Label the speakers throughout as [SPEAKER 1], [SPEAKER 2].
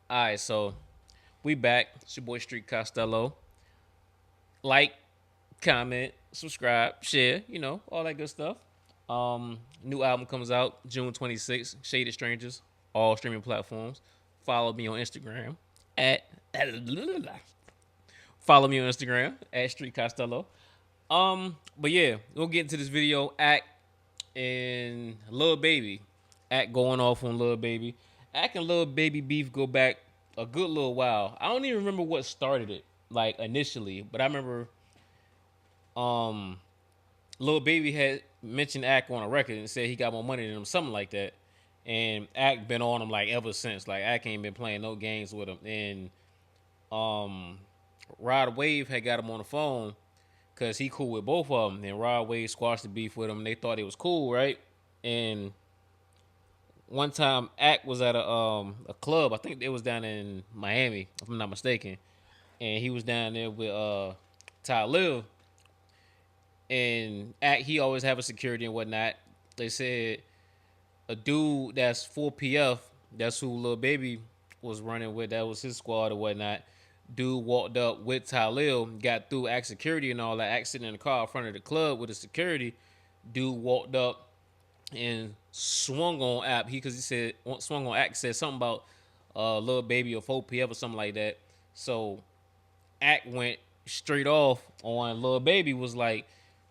[SPEAKER 1] All right, so we back. It's your boy Street Costello. Like, comment, subscribe, share, all that good stuff. New album comes out June 26th, Shaded Strangers, all streaming platforms. Follow me on Instagram at follow me on Instagram at Street Costello. But yeah, we'll get into this video. Act and Lil Baby. Act going off on Lil Baby. Act and Lil Baby beef go back a good little while. I don't even remember what started it, like initially, but I remember um Lil Baby had mentioned Act on a record and said he got more money than him, something like that. And Act been on him like ever since. Like Act ain't been playing no games with him. And um Rod Wave had got him on the phone because he cool with both of them. And Rod Wave squashed the beef with him. They thought it was cool, right? And one time, Act was at a club. I think it was down in Miami, if I'm not mistaken. And he was down there with Ty Lil. And Act, he always have a security and whatnot. They said a dude that's 4PF, that's who Lil Baby was running with, that was his squad or whatnot. Dude walked up with Talil, got through Act security and all that. Act sitting in the car in front of the club with the security. Dude walked up and swung on App. Because he said swung on Act, said something about Lil Baby or 4PF or something like that. So Act went straight off on Lil Baby, was like,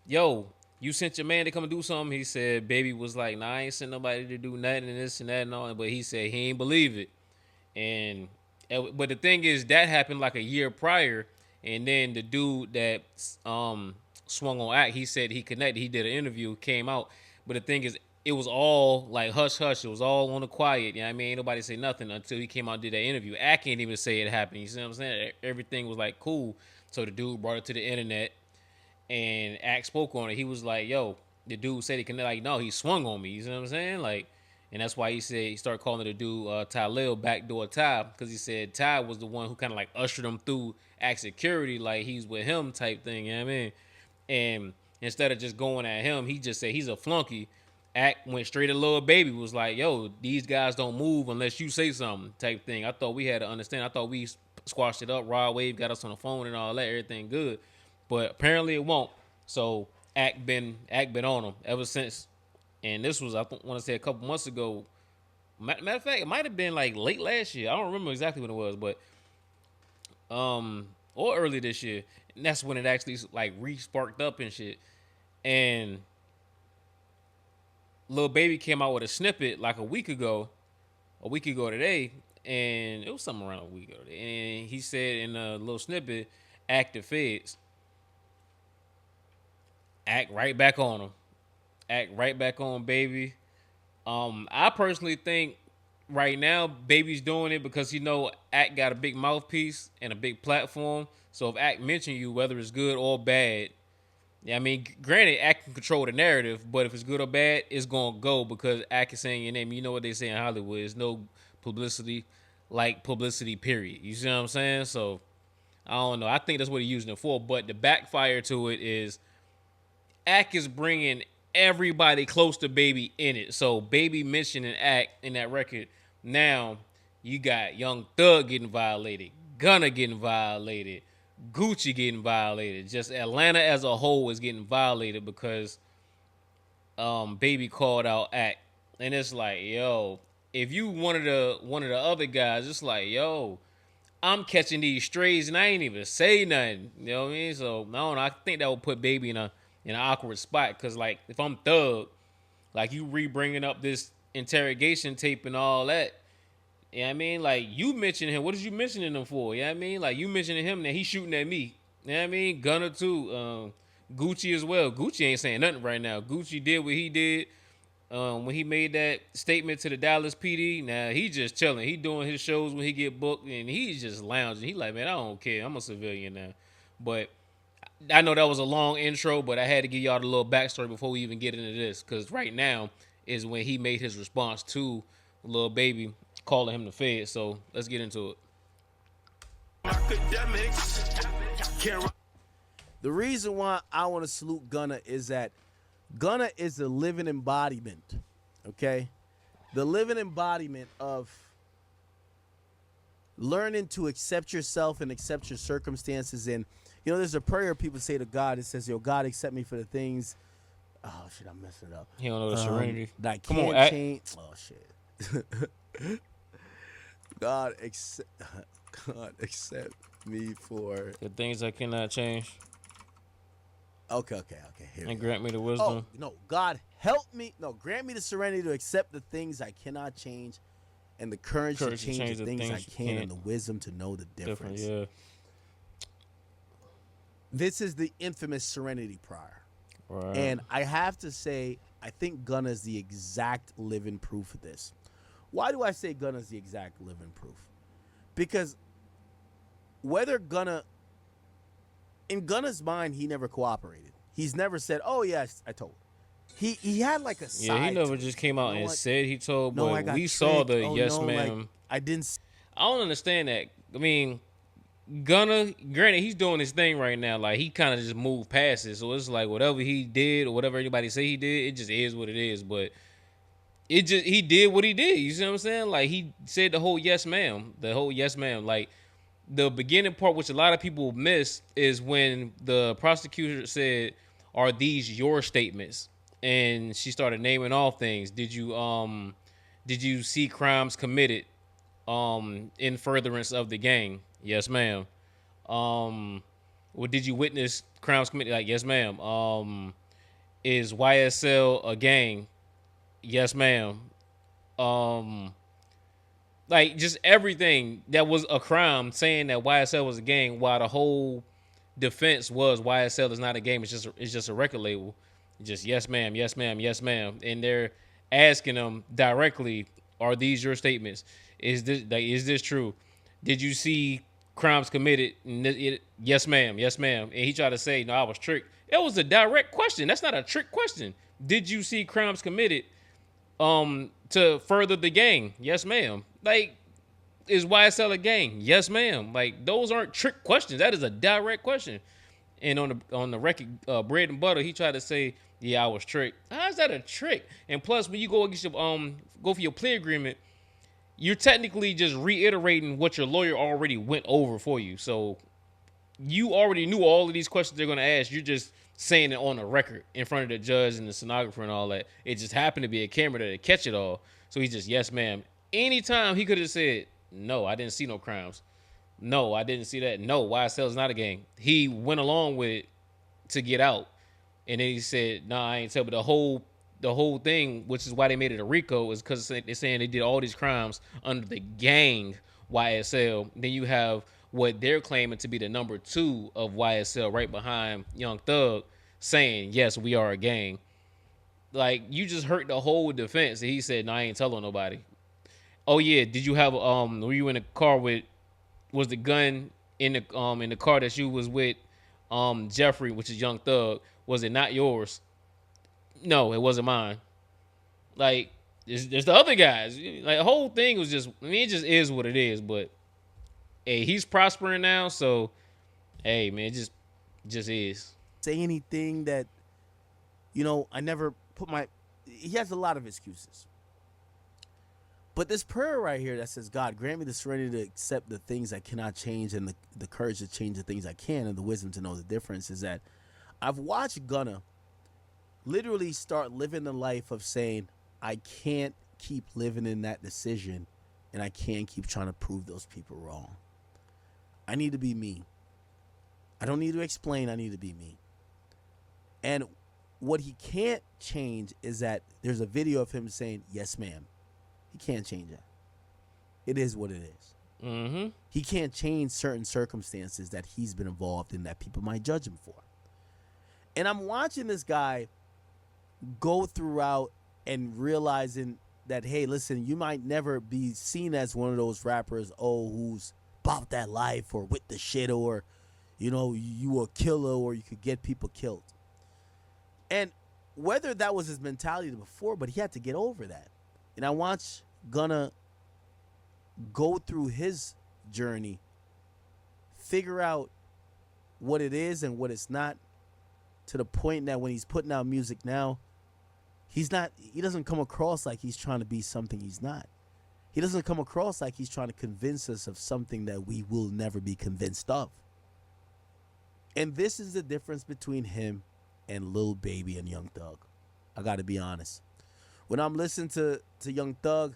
[SPEAKER 1] yo, you sent your man to come and do something. He said Baby was like, nah, I ain't sent nobody to do nothing and this and that and all. But he said he ain't believe it. And but the thing is that happened like a year prior. And then the dude that swung on Act, he said he connected. He did an interview, came out. But the thing is, it was all like hush hush. It was all on the quiet. You know what I mean? Ain't nobody say nothing until he came out and did that interview. Act can't even say it happened. You see what I'm saying? Everything was like cool. So the dude brought it to the internet and Act spoke on it. He was like, yo, the dude said he connected. Like, no, he swung on me. You see what I'm saying? Like, and that's why he said he started calling the dude Ty Lil backdoor Ty, because he said Ty was the one who kind of like ushered him through Act security, like he's with him type thing. You know what I mean? And instead of just going at him, he just said he's a flunky. Act went straight at Lil Baby, was like, yo, these guys don't move unless you say something type thing. I thought we had to understand. I thought we squashed it up. Rod Wave got us on the phone and all that, everything good. But apparently it won't. So Act been on him ever since. And this was, I want to say, a couple months ago. Matter of fact, it might have been like late last year. I don't remember exactly when it was, but or early this year. And that's when it actually like re-sparked up and shit. And Lil Baby came out with a snippet like a week ago today, and it was something around a week ago today. And he said in a little snippet, "Act the feds." Act right back on him. Act right back on Baby. I personally think right now Baby's doing it because Act got a big mouthpiece and a big platform. So if Act mention you, whether it's good or bad, yeah, I mean, granted, Act can control the narrative, but if it's good or bad, it's gonna go because Act is saying your name. You know what they say in Hollywood? There's no publicity like publicity. Period. You see what I'm saying? So I don't know. I think that's what he's using it for. But the backfire to it is Act is bringing everybody close to Baby in it. So Baby mentioning Act in that record. Now you got Young Thug getting violated, Gunna getting violated, Gucci getting violated. Just Atlanta as a whole is getting violated because Baby called out Act. And it's like, yo, if you one of the other guys, it's like, yo, I'm catching these strays and I ain't even say nothing. You know what I mean? So I don't know. I think that would put Baby in an awkward spot because like if I'm Thug, like you re-bringing up this interrogation tape and all that. You know what I mean? Like you mentioned him. What is you mentioning him for? You know what I mean? Like you mentioning him that he's shooting at me. You know what I mean? Gunner too. Gucci as well. Gucci ain't saying nothing right now. Gucci did what he did when he made that statement to the Dallas PD. Now he just chilling. He doing his shows when he get booked and he's just lounging. He like, man, I don't care. I'm a civilian now. But I know that was a long intro, but I had to give y'all the little backstory before we even get into this. Because right now is when he made his response to Lil Baby calling him the Fed. So let's get into it.
[SPEAKER 2] Akademiks. The reason why I want to salute Gunna is that Gunna is the living embodiment, okay? The living embodiment of learning to accept yourself and accept your circumstances. And there's a prayer people say to God. It says, "Yo, God, accept me for the things." Oh shit, I messed it up.
[SPEAKER 1] He don't know the serenity.
[SPEAKER 2] That I
[SPEAKER 1] Come on,
[SPEAKER 2] can't
[SPEAKER 1] act.
[SPEAKER 2] change. Oh shit. God accept. God accept me for.
[SPEAKER 1] The things I cannot change.
[SPEAKER 2] Okay. Here we
[SPEAKER 1] And
[SPEAKER 2] go.
[SPEAKER 1] grant me the
[SPEAKER 2] Oh
[SPEAKER 1] wisdom.
[SPEAKER 2] no, God help me. No, grant me the serenity to accept the things I cannot change, and the courage to change the things I
[SPEAKER 1] you
[SPEAKER 2] can,
[SPEAKER 1] can't.
[SPEAKER 2] and the wisdom to know the
[SPEAKER 1] Different,
[SPEAKER 2] difference.
[SPEAKER 1] yeah.
[SPEAKER 2] This is the infamous serenity prayer.
[SPEAKER 1] Right.
[SPEAKER 2] And I have to say, I think Gunna is the exact living proof of this. Why do I say Gunna is the exact living proof? Because whether Gunna, in Gunna's mind, he never cooperated. He's never said, "Oh yes, I told." He had like a side.
[SPEAKER 1] Yeah, he never
[SPEAKER 2] to
[SPEAKER 1] just
[SPEAKER 2] it.
[SPEAKER 1] came out
[SPEAKER 2] You know
[SPEAKER 1] and
[SPEAKER 2] what?
[SPEAKER 1] said he told,
[SPEAKER 2] No,
[SPEAKER 1] but
[SPEAKER 2] I got
[SPEAKER 1] we saw
[SPEAKER 2] tricked.
[SPEAKER 1] the
[SPEAKER 2] Oh
[SPEAKER 1] yes
[SPEAKER 2] no, like
[SPEAKER 1] ma'am.
[SPEAKER 2] I didn't.
[SPEAKER 1] I don't understand that. I mean, Gunna, granted, he's doing his thing right now. Like, he kind of just moved past it. So it's like whatever he did or whatever anybody say he did, it just is what it is. But he did what he did. You see what I'm saying? Like, he said the whole yes ma'am. The whole yes ma'am. Like, the beginning part, which a lot of people miss, is when the prosecutor said, "Are these your statements?" And she started naming all things. Did you see crimes committed in furtherance of the gang? Yes, ma'am. Well, did you witness crimes committed? Like, yes, ma'am. Is YSL a gang? Yes, ma'am. Um, like, just everything that was a crime, saying that YSL was a gang, while the whole defense was YSL is not a game. It's just a record label. Just yes, ma'am, yes, ma'am, yes, ma'am, and they're asking them directly, "Are these your statements? Is this true? Did you see crimes committed?" Yes, ma'am, yes, ma'am. And he tried to say, "No, I was tricked." It was a direct question. That's not a trick question. Did you see crimes committed to further the gang? Yes, ma'am. Like, is YSL a gang? Yes, ma'am. Like, those aren't trick questions. That is a direct question. And on the record, bread and butter, he tried to say, "Yeah, I was tricked." How is that a trick? And plus, when you go against your go for your plea agreement, you're technically just reiterating what your lawyer already went over for you. So you already knew all of these questions they're going to ask. You're just saying it on the record in front of the judge and the stenographer and all that. It just happened to be a camera that catch it all. So he's just, yes, ma'am. Anytime he could have said, "No, I didn't see no crimes. No, I didn't see that. No, YSL is not a gang." He went along with it to get out. And then he said, "Nah, I ain't tell." But the whole thing, which is why they made it a RICO, is because they're saying they did all these crimes under the gang YSL. Then you have what they're claiming to be the number two of YSL right behind Young Thug saying, "Yes, we are a gang." Like, you just hurt the whole defense. And he said, "No, I ain't telling nobody." Oh yeah, did you have were you in a car with, was the gun in the car that you was with Jeffrey, which is Young Thug, was it not yours? No, it wasn't mine. Like, there's the other guys. Like, the whole thing was just, I mean, it just is what it is. But hey, he's prospering now, so hey, man, it just is.
[SPEAKER 2] Say anything that I never put my. He has a lot of excuses. But this prayer right here that says, "God, grant me the serenity to accept the things I cannot change, and the courage to change the things I can, and the wisdom to know the difference," is that I've watched Gunna literally start living the life of saying, "I can't keep living in that decision, and I can't keep trying to prove those people wrong. I need to be me. I don't need to explain. I need to be me." And what he can't change is that there's a video of him saying, "Yes, ma'am." He can't change that. It is what it is.
[SPEAKER 1] Mm-hmm.
[SPEAKER 2] He can't change certain circumstances that he's been involved in that people might judge him for. And I'm watching this guy go throughout and realizing that, hey, listen, you might never be seen as one of those rappers, who's about that life or with the shit, or, you a killer, or you could get people killed. And whether that was his mentality before, but he had to get over that. And I watch Gunna go through his journey, figure out what it is and what it's not, to the point that when he's putting out music now, he doesn't come across like he's trying to be something he's not. He doesn't come across like he's trying to convince us of something that we will never be convinced of. And this is the difference between him and Lil Baby and Young Thug. I got to be honest. When I'm listening to Young Thug,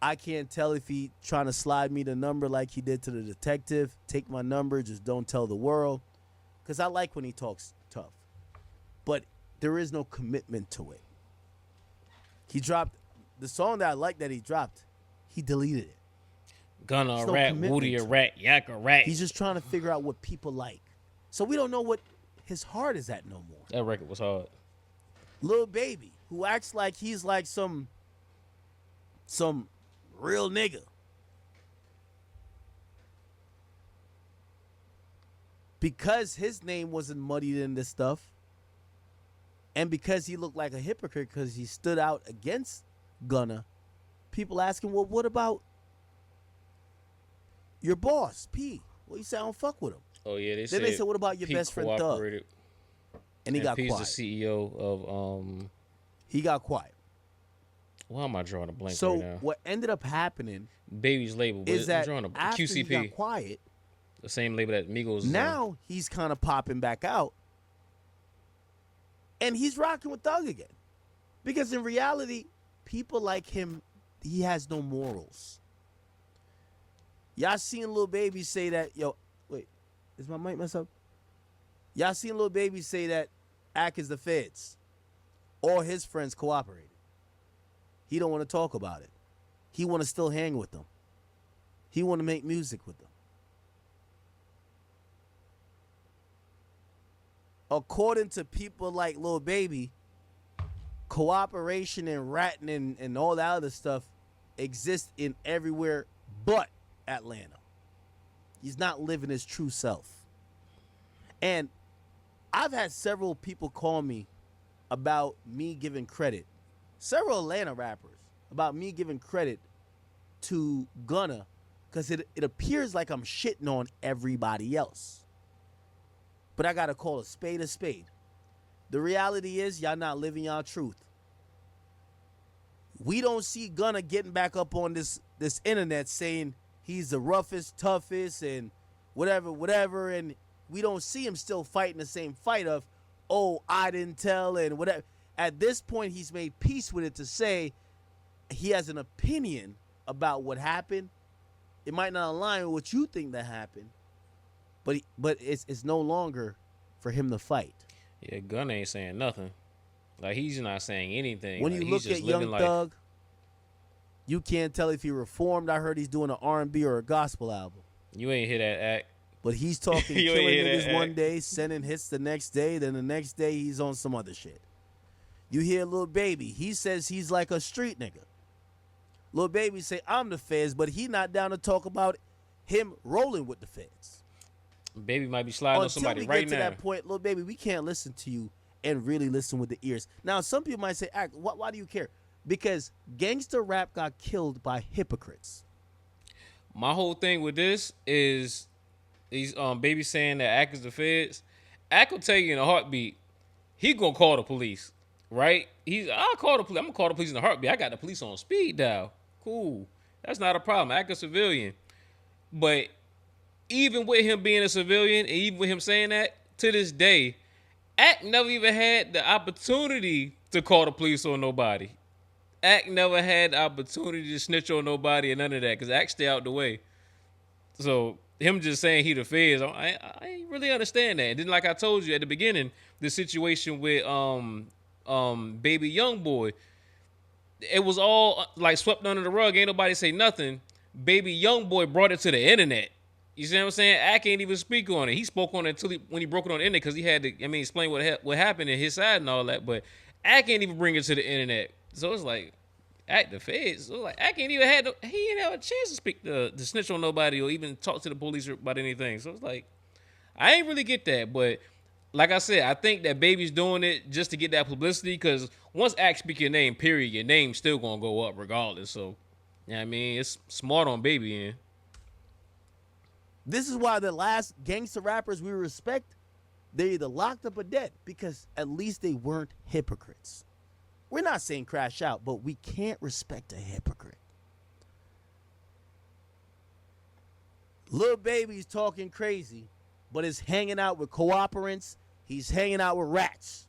[SPEAKER 2] I can't tell if he trying to slide me the number like he did to the detective. Take my number, just don't tell the world. Because I like when he talks tough. But there is no commitment to it. He dropped the song that I like that he dropped. He deleted it.
[SPEAKER 1] Gunna
[SPEAKER 2] There's
[SPEAKER 1] a
[SPEAKER 2] no
[SPEAKER 1] rat,
[SPEAKER 2] commitment
[SPEAKER 1] Woody a
[SPEAKER 2] to it.
[SPEAKER 1] rat, Yak a rat.
[SPEAKER 2] He's just trying to figure out what people like. So we don't know what his heart is at no more.
[SPEAKER 1] That record was hard.
[SPEAKER 2] Lil Baby, who acts like he's like some real nigga. Because his name wasn't muddied in this stuff, and because he looked like a hypocrite because he stood out against Gunna, people asking, well, what about your boss, P? Well, you say I don't fuck with him.
[SPEAKER 1] Oh yeah,
[SPEAKER 2] Then they said, what about your
[SPEAKER 1] Pete
[SPEAKER 2] best friend Thug?
[SPEAKER 1] cooperated,
[SPEAKER 2] And he got
[SPEAKER 1] P's
[SPEAKER 2] quiet.
[SPEAKER 1] the CEO of
[SPEAKER 2] He got quiet.
[SPEAKER 1] Why am I drawing a blank
[SPEAKER 2] So
[SPEAKER 1] right now?
[SPEAKER 2] what ended up happening
[SPEAKER 1] Baby's label, but
[SPEAKER 2] is that
[SPEAKER 1] I'm drawing a
[SPEAKER 2] after he got
[SPEAKER 1] QCP,
[SPEAKER 2] quiet,
[SPEAKER 1] the same label that Migos is on.
[SPEAKER 2] now he's kind of popping back out. And he's rocking with Thug again. Because in reality, people like him, he has no morals. Y'all seen Lil Baby say that, yo, wait, is my mic messed up? Y'all seen Lil Baby say that Ack is the feds. All his friends cooperated. He don't want to talk about it. He want to still hang with them. He want to make music with them. According to people like Lil Baby, cooperation and ratting and all that other stuff exists in everywhere but Atlanta. He's not living his true self. And I've had several people call me about me giving credit, several Atlanta rappers, about me giving credit to Gunna because it appears like I'm shitting on everybody else. But I got to call a spade a spade. The reality is y'all not living y'all truth. We don't see Gunna getting back up on this internet saying he's the roughest, toughest, and whatever, and we don't see him still fighting the same fight of, oh, I didn't tell, and whatever. At this point, he's made peace with it to say he has an opinion about what happened. It might not align with what you think that happened, but it's no longer for him to fight.
[SPEAKER 1] Yeah, Gunna ain't saying nothing. Like, he's not saying anything.
[SPEAKER 2] When
[SPEAKER 1] like,
[SPEAKER 2] you
[SPEAKER 1] he's
[SPEAKER 2] look
[SPEAKER 1] just
[SPEAKER 2] at Young
[SPEAKER 1] living life.
[SPEAKER 2] Thug, you can't tell if he reformed. I heard he's doing an R&B or a gospel album.
[SPEAKER 1] You ain't hear that act.
[SPEAKER 2] But he's talking
[SPEAKER 1] You
[SPEAKER 2] killing
[SPEAKER 1] ain't hear
[SPEAKER 2] niggas
[SPEAKER 1] that,
[SPEAKER 2] one day, sending hits the next day, then the next day he's on some other shit. You hear Lil Baby, he says he's like a street nigga. Lil Baby say, I'm the feds, but he not down to talk about him rolling with the feds.
[SPEAKER 1] Baby might be sliding on
[SPEAKER 2] Until
[SPEAKER 1] somebody
[SPEAKER 2] we
[SPEAKER 1] right
[SPEAKER 2] get to
[SPEAKER 1] now.
[SPEAKER 2] that point, Lil Baby, we can't listen to you and really listen with the ears. Now, some people might say, why do you care? Because gangster rap got killed by hypocrites.
[SPEAKER 1] My whole thing with this is these Baby saying that Ack is the feds. Ack will tell you in a heartbeat, he gonna call the police, right? I'll call the police. I'm gonna call the police in a heartbeat. I got the police on speed dial. Cool. That's not a problem. Ack a civilian. But even with him being a civilian, and even with him saying that, to this day, Ack never even had the opportunity to call the police on nobody. Ack never had the opportunity to snitch on nobody and none of that, because Ack stay out the way. So him just saying he the feds, I ain't really understand that. And then, like I told you at the beginning, the situation with Baby Young Boy, it was all like swept under the rug. Ain't nobody say nothing. Baby Young Boy brought it to the internet. You see what I'm saying? I can't even speak on it. He spoke on it when he broke it on the internet because he had to, explain what happened in his side and all that. But I can't even bring it to the internet. So it's like, at the feds. So like, I can't even he didn't have a chance to speak to snitch on nobody or even talk to the police about anything. So it's like, I ain't really get that. But like I said, I think that Baby's doing it just to get that publicity, because once Ack speak your name, period, your name's still gonna go up regardless. So, you know what I mean? It's smart on Baby end.
[SPEAKER 2] This is why the last gangster rappers we respect, they're either locked up or dead, because at least they weren't hypocrites. We're not saying crash out, but we can't respect a hypocrite. Lil Baby's talking crazy, but is hanging out with cooperants. He's hanging out with rats.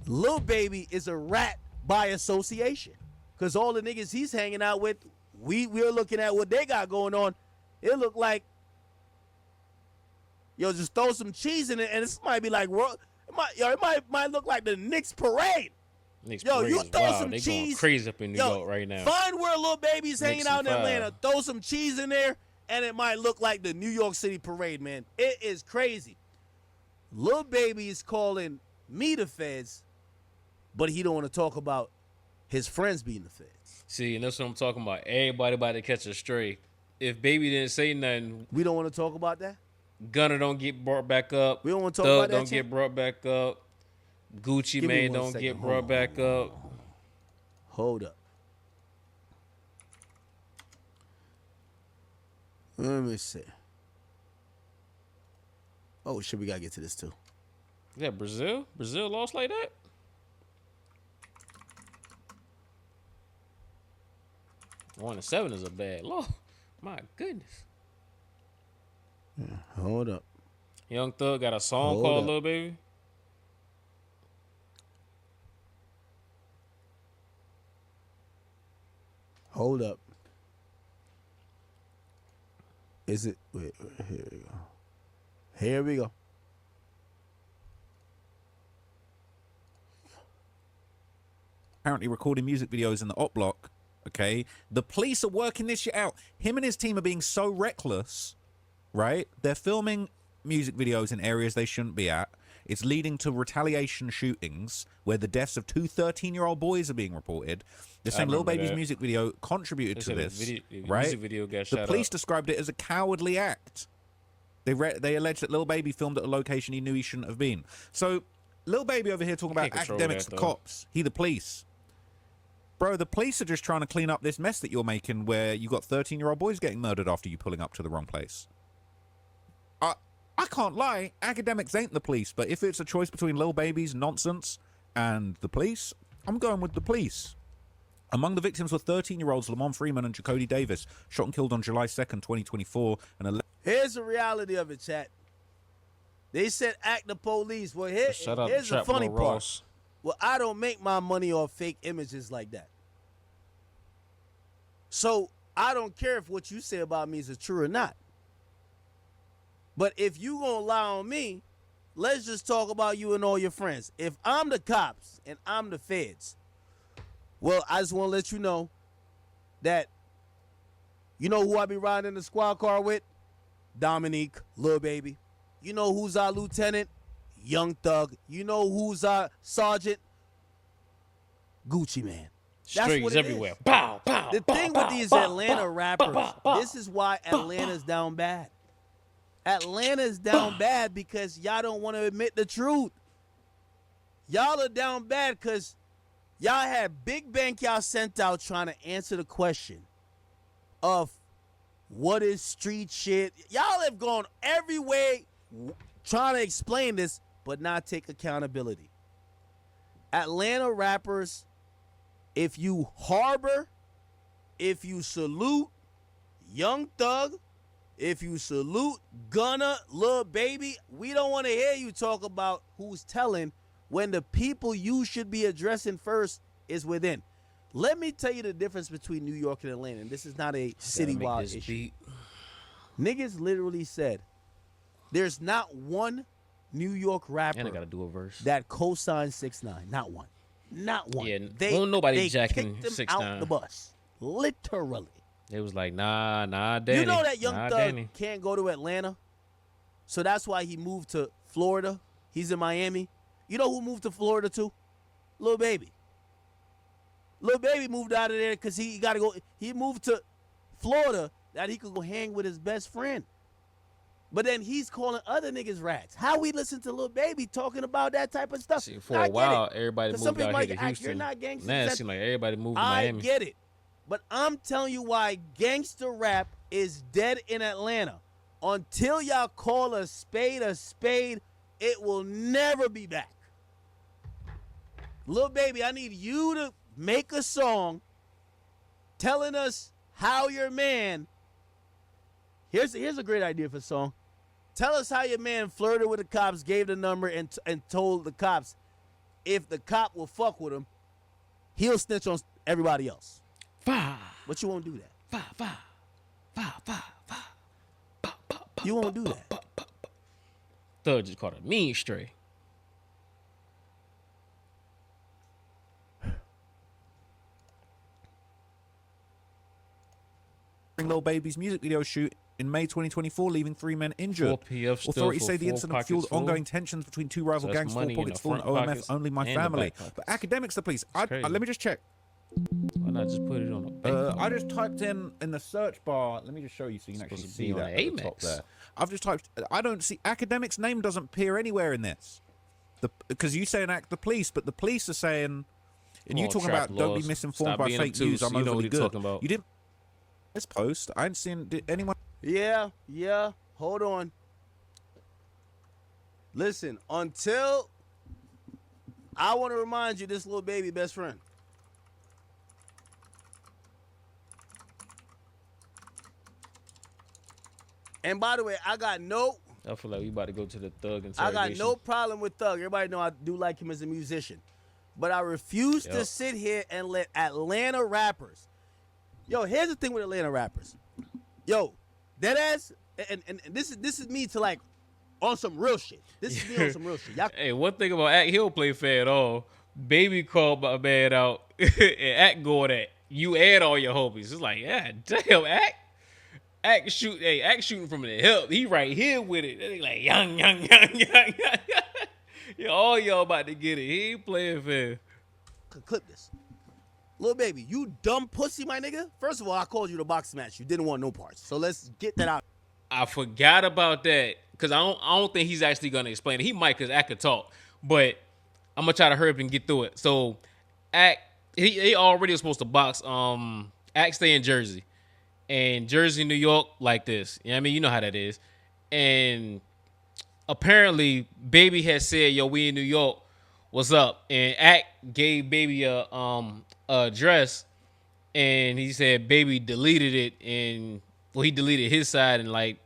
[SPEAKER 2] Lil Baby is a rat by association. Because all the niggas he's hanging out with, we're looking at what they got going on. It look like, yo, just throw some cheese in it, and this might be like, it might look like the Knicks parade.
[SPEAKER 1] Knicks
[SPEAKER 2] Yo,
[SPEAKER 1] parade
[SPEAKER 2] you
[SPEAKER 1] is
[SPEAKER 2] throw
[SPEAKER 1] wild.
[SPEAKER 2] some
[SPEAKER 1] They
[SPEAKER 2] cheese.
[SPEAKER 1] going crazy up in New York right now.
[SPEAKER 2] Find where Lil Baby's hanging
[SPEAKER 1] Knicks
[SPEAKER 2] out
[SPEAKER 1] and
[SPEAKER 2] in Atlanta.
[SPEAKER 1] five.
[SPEAKER 2] Throw some cheese in there, and it might look like the New York City parade, man. It is crazy. Lil Baby is calling me the feds, but he don't want to talk about his friends being the feds.
[SPEAKER 1] See, and that's what I'm talking about. Everybody about to catch a stray. If Baby didn't say nothing,
[SPEAKER 2] We don't want to talk about that?
[SPEAKER 1] Gunner don't get brought back up.
[SPEAKER 2] We don't want to talk
[SPEAKER 1] Thug
[SPEAKER 2] about that,
[SPEAKER 1] don't get brought back up. Gucci
[SPEAKER 2] Give me
[SPEAKER 1] Mane
[SPEAKER 2] one
[SPEAKER 1] don't
[SPEAKER 2] second.
[SPEAKER 1] get
[SPEAKER 2] Hold
[SPEAKER 1] brought
[SPEAKER 2] on.
[SPEAKER 1] back up.
[SPEAKER 2] Hold up. Let me see. Oh, shit, we got to get to this, too.
[SPEAKER 1] Yeah, Brazil? Brazil lost like that? One to 7 is a bad loss. My goodness.
[SPEAKER 2] Hold up.
[SPEAKER 1] Young Thug got a song
[SPEAKER 2] Hold
[SPEAKER 1] called
[SPEAKER 2] up.
[SPEAKER 1] Lil Baby.
[SPEAKER 2] Hold up. Is it? Wait, here we go. Here we go.
[SPEAKER 3] Apparently recording music videos in the op block. Okay, the police are working this shit out. Him and his team are being so reckless, right? They're filming music videos in areas they shouldn't be at. It's leading to retaliation shootings where the deaths of two 13-year-old boys are being reported. They're saying Lil
[SPEAKER 1] remember
[SPEAKER 3] Baby's
[SPEAKER 1] that.
[SPEAKER 3] music video contributed
[SPEAKER 1] They
[SPEAKER 3] to
[SPEAKER 1] said
[SPEAKER 3] this,
[SPEAKER 1] the
[SPEAKER 3] right?
[SPEAKER 1] music video got
[SPEAKER 3] The
[SPEAKER 1] shot
[SPEAKER 3] police
[SPEAKER 1] up.
[SPEAKER 3] described it as a cowardly act. They alleged that Lil Baby filmed at a location he knew he shouldn't have been. So Lil Baby over here talking about
[SPEAKER 1] Can't control
[SPEAKER 3] academics
[SPEAKER 1] that,
[SPEAKER 3] and
[SPEAKER 1] though.
[SPEAKER 3] cops. He the police. Bro, the police are just trying to clean up this mess that you're making where you got 13-year-old boys getting murdered after you pulling up to the wrong place. I can't lie, academics ain't the police, but if it's a choice between Lil Baby's nonsense and the police, I'm going with the police. Among the victims were 13-year-olds Lamont Freeman and Jacody Davis, shot and killed on July 2nd, 2024. And
[SPEAKER 2] Here's the reality of it, chat. They said act the police. Well,
[SPEAKER 1] Shut up,
[SPEAKER 2] here's the
[SPEAKER 1] Trap
[SPEAKER 2] funny
[SPEAKER 1] Lil
[SPEAKER 2] part.
[SPEAKER 1] Ross.
[SPEAKER 2] Well, I don't make my money off fake images like that. So I don't care if what you say about me is true or not. But if you gonna lie on me, let's just talk about you and all your friends. If I'm the cops and I'm the feds, well, I just want to let you know that you know who I be riding in the squad car with? Dominique, Lil Baby. You know who's our lieutenant? Young Thug. You know who's our sergeant? Gucci Man. That's
[SPEAKER 1] Strings
[SPEAKER 2] what it
[SPEAKER 1] everywhere.
[SPEAKER 2] is.
[SPEAKER 1] Pow, pow,
[SPEAKER 2] The
[SPEAKER 1] pow,
[SPEAKER 2] thing
[SPEAKER 1] pow,
[SPEAKER 2] with these
[SPEAKER 1] pow,
[SPEAKER 2] Atlanta
[SPEAKER 1] pow,
[SPEAKER 2] rappers,
[SPEAKER 1] pow, pow,
[SPEAKER 2] this is why Atlanta's down bad. Atlanta's down bad because y'all don't want to admit the truth. Y'all are down bad because y'all had Big Bank y'all sent out trying to answer the question of what is street shit. Y'all have gone every way trying to explain this, but not take accountability. Atlanta rappers, if you harbor, if you salute Young Thug, if you salute Gunna, Lil Baby, we don't want to hear you talk about who's telling when the people you should be addressing first is within. Let me tell you the difference between New York and Atlanta, and this is not a citywide issue. Niggas literally said there's not one New York rapper
[SPEAKER 1] And I gotta do a verse.
[SPEAKER 2] that co-signed 6ix9ine. Not one. Not one.
[SPEAKER 1] Yeah, won't nobody
[SPEAKER 2] they
[SPEAKER 1] jacking
[SPEAKER 2] kicked him
[SPEAKER 1] 6ix9ine.
[SPEAKER 2] out the bus. Literally.
[SPEAKER 1] It was like, nah, Danny.
[SPEAKER 2] You know that Young
[SPEAKER 1] nah,
[SPEAKER 2] Thug
[SPEAKER 1] Danny.
[SPEAKER 2] can't go to Atlanta, so that's why he moved to Florida. He's in Miami. You know who moved to Florida too? Lil Baby. Lil Baby moved out of there because he got to go. He moved to Florida that he could go hang with his best friend. But then he's calling other niggas rats. How we listen to Lil Baby talking about that type of stuff?
[SPEAKER 1] See, for
[SPEAKER 2] I
[SPEAKER 1] a
[SPEAKER 2] get
[SPEAKER 1] while,
[SPEAKER 2] it.
[SPEAKER 1] everybody
[SPEAKER 2] 'Cause some
[SPEAKER 1] moved
[SPEAKER 2] people
[SPEAKER 1] out here
[SPEAKER 2] might
[SPEAKER 1] to
[SPEAKER 2] act,
[SPEAKER 1] Houston.
[SPEAKER 2] you're not gangsters.
[SPEAKER 1] Now it
[SPEAKER 2] That's-
[SPEAKER 1] seems like everybody moved to
[SPEAKER 2] I
[SPEAKER 1] Miami.
[SPEAKER 2] get it. But I'm telling you why gangster rap is dead in Atlanta. Until y'all call a spade, it will never be back. Lil Baby, I need you to make a song telling us how your man. Here's a great idea for a song. Tell us how your man flirted with the cops, gave the number, and told the cops if the cop will fuck with him, he'll snitch on everybody else. But you won't do that. You won't do that.
[SPEAKER 1] Thug just caught a mean stray.
[SPEAKER 3] Lil Baby's music video shoot in May 2024, leaving 3 men injured.
[SPEAKER 1] 4PF stood
[SPEAKER 3] Authorities
[SPEAKER 1] for
[SPEAKER 3] say the
[SPEAKER 1] 4
[SPEAKER 3] incident
[SPEAKER 1] pockets
[SPEAKER 3] fueled
[SPEAKER 1] full.
[SPEAKER 3] ongoing tensions between two rival
[SPEAKER 1] So that's
[SPEAKER 3] gangs, 4
[SPEAKER 1] money in
[SPEAKER 3] pockets
[SPEAKER 1] the
[SPEAKER 3] full, and
[SPEAKER 1] front
[SPEAKER 3] OMF,
[SPEAKER 1] pockets
[SPEAKER 3] only my
[SPEAKER 1] and the
[SPEAKER 3] family.
[SPEAKER 1] back pockets.
[SPEAKER 3] But academics, the police.
[SPEAKER 1] crazy.
[SPEAKER 3] Let me just check.
[SPEAKER 1] Why not just put it on the bank?
[SPEAKER 3] I just typed in the search bar. Let me just show you so you can actually
[SPEAKER 1] Supposed to
[SPEAKER 3] see
[SPEAKER 1] be on
[SPEAKER 3] that
[SPEAKER 1] the
[SPEAKER 3] at the top
[SPEAKER 1] Amex.
[SPEAKER 3] there. I've just typed. I don't see academics' name doesn't appear anywhere in this. Because you say the police, but the police are saying, and you
[SPEAKER 1] on,
[SPEAKER 3] talking
[SPEAKER 1] trap
[SPEAKER 3] about don't be
[SPEAKER 1] laws.
[SPEAKER 3] misinformed
[SPEAKER 1] Stop
[SPEAKER 3] by
[SPEAKER 1] being
[SPEAKER 3] fake
[SPEAKER 1] obtuse.
[SPEAKER 3] news. I'm
[SPEAKER 1] You know
[SPEAKER 3] overly
[SPEAKER 1] what you're
[SPEAKER 3] good.
[SPEAKER 1] talking about.
[SPEAKER 3] You didn't. This post. I ain't seen anyone.
[SPEAKER 2] Yeah. Hold on. Listen, until I want to remind you, this Lil Baby best friend. And by the way, I
[SPEAKER 1] feel like we about to go to the thug
[SPEAKER 2] I
[SPEAKER 1] interrogation.
[SPEAKER 2] got no problem with Thug. Everybody know I do like him as a musician. But I refuse to sit here and let Atlanta rappers. Yo, here's the thing with Atlanta rappers. Yo, that ass, and this is me to like on some real shit. This is me on some real shit. Y'all,
[SPEAKER 1] Hey, one thing about Act, he don't play fair at all. Baby called my man out, and Act going at you and all your homies. It's like, yeah, damn, Act shooting from the hip. He right here with it. They like young. Yo, all y'all about to get it. He ain't playing fair.
[SPEAKER 2] clip this. Lil Baby, you dumb pussy, my nigga. First of all, I called you the boxing match. You didn't want no parts. So let's get that out.
[SPEAKER 1] I forgot about that because I don't think he's actually gonna explain it. He might because Act could talk, but I'm gonna try to hurry up and get through it. So Act he already was supposed to box. Act stay in Jersey, and Jersey, New York, like this. You know what I mean? You know how that is. And apparently, Baby has said, "Yo, we in New York. What's up?" And Act gave Baby a address, and he said Baby deleted it, and he deleted his side, and like,